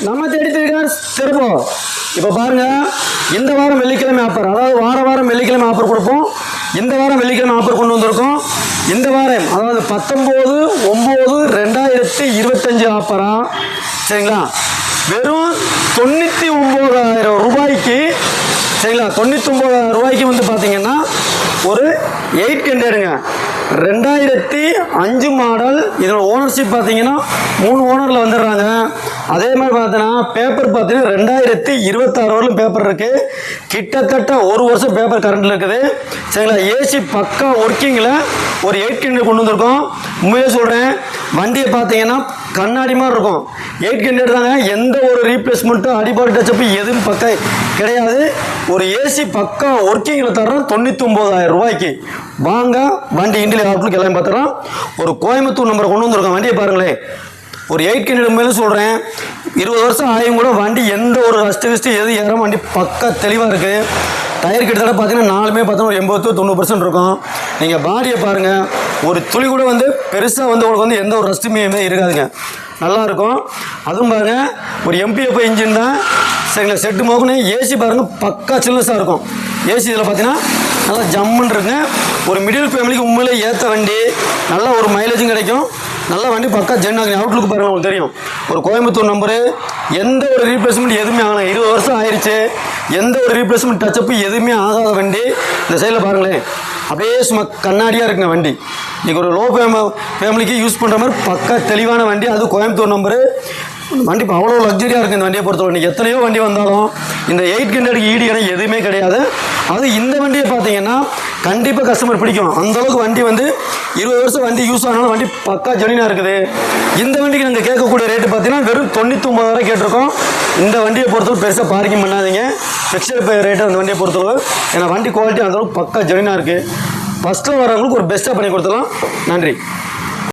நம்ம தேடி திருப்போம். இப்போ பாருங்க, இந்த வாரம் வெள்ளிக்கிழமை ஆஃபர், அதாவது வாரம் வெள்ளிக்கிழமை ஆஃபர் கொடுப்போம். இந்த வாரம் வெள்ளிக்கிழமை ஆஃபர் கொண்டு வந்திருக்கோம். இந்த வாரம் அதாவது 19/9/2025 ஆஃபரா, சரிங்களா? வெறும் 99,000 ரூபாய்க்கு, சரிங்களா? 99,000 ரூபாய்க்கு வந்து பார்த்தீங்கன்னா ஒரு 800ங்க, 2005 மாடல். இதோட ஓனர்ஷிப் பார்த்தீங்கன்னா 3 ஓனரில் வந்துடுறாங்க. அதே மாதிரி பார்த்தீங்கன்னா பேப்பர் பார்த்தீங்கன்னா 2026 வரலும் பேப்பர் இருக்குது. கிட்டத்தட்ட 1 வருஷம் பேப்பர் கரண்டில் இருக்குது, சரிங்களா? ஏசி பக்கா ஒர்க்கிங்கில் ஒரு 800 கொண்டு வந்திருக்கோம். உண்மையிலே சொல்கிறேன், வண்டியை பார்த்தீங்கன்னா கண்ணாடி மாதிரி இருக்கும். 800 தாங்க, எந்த ஒரு ரீப்ளேஸ்மெண்ட்டும் அடிபாடு டச்சப்பு எதுவும் பக்கா கிடையாது. ஒரு ஏசி பக்கா ஒர்க்கிங்கில் தர்றோம் 99,000 ரூபாய்க்கு. வாங்க, வண்டி இண்டியில் ஆஃப்லுக்கு எல்லாம் பார்த்துறோம். ஒரு கோயம்புத்தூர் நம்பரை கொண்டு வந்திருக்கோம். வண்டியை பாருங்களேன், ஒரு 800 மேலே சொல்கிறேன். 20 வருஷம் ஆயும் கூட வண்டி எந்த ஒரு ரஸ்ட்டு எது ஏறாமல் வண்டி பக்கா தெளிவாக இருக்குது. டயர் கிட்டத்தட்ட பார்த்தீங்கன்னா 4மே பார்த்தோன்னா ஒரு 80-90% இருக்கும். நீங்கள் பாடியை பாருங்கள், ஒரு துளி கூட வந்து பெருசாக வந்து உங்களுக்கு வந்து எந்த ஒரு ரஸ்ட்டுமே இருக்காதுங்க, நல்லாயிருக்கும். அதுவும் பாருங்கள், ஒரு MPF இன்ஜின் தான், சரிங்களா? செட்டு மோக்குன்னு ஏசி பாருங்கள் பக்கா சில்னஸாக இருக்கும். ஏசி இதில் பார்த்தீங்கன்னா நல்லா ஜம்முன்னு இருக்குங்க. ஒரு மிடில் ஃபேமிலிக்கு உண்மையிலே ஏற்ற வண்டி, நல்லா ஒரு மைலேஜும் கிடைக்கும். நல்ல வண்டி பக்கா ஜென்னாக அவுட்லுக்கு பாருங்கள், உங்களுக்கு தெரியும். ஒரு கோயம்புத்தூர் நம்பரு, எந்த ஒரு ரீப்ளேஸ்மெண்ட் எதுவுமே ஆகலாம். 20 வருஷம் ஆயிடுச்சு, எந்த ஒரு ரீப்ளேஸ்மெண்ட் டச்சப்பு எதுவுமே ஆகாத வண்டி. இந்த சைடில் பாருங்களேன், அப்படியே சும்மா கண்ணாடியாக இருக்குங்க வண்டி. இன்றைக்கி ஒரு லோ ஃபேமிலிக்கு யூஸ் பண்ணுற மாதிரி பக்கா தெளிவான வண்டி. அது கோயம்புத்தூர் நம்பரு. வண்டி இப்போ அவ்வளோ லக்ஸரியாக இருக்குது இந்த வண்டியை பொறுத்தவரை. இன்றைக்கி எத்தனையோ வண்டி வந்தாலும் இந்த 800க்கு ஈடு இடம் எதுவுமே கிடையாது. அது இந்த வண்டியை பார்த்தீங்கன்னா கண்டிப்பாக கஸ்டமர் பிடிக்கும். அந்தளவுக்கு வண்டி வந்து 20 வருஷம் வண்டி யூஸ் ஆனாலும் வண்டி பக்கா ஜெனினாக இருக்குது. இந்த வண்டிக்கு நாங்கள் கேட்கக்கூடிய ரேட்டு பார்த்தீங்கன்னா வெறும் 99,000 கேட்டிருக்கோம். இந்த வண்டியை பொறுத்தவரை பெருசாக பார்க்கிங் பண்ணாதீங்க, ஃபிக்ஸட் ரேட்டு அந்த வண்டியை பொறுத்தளவு. ஏன்னா வண்டி குவாலிட்டி அந்தளவுக்கு பக்கா ஜெனினாக இருக்குது. ஃபஸ்ட்டில் வரவங்களுக்கு ஒரு பெஸ்ட்டாக பண்ணி கொடுத்துடலாம். நன்றி.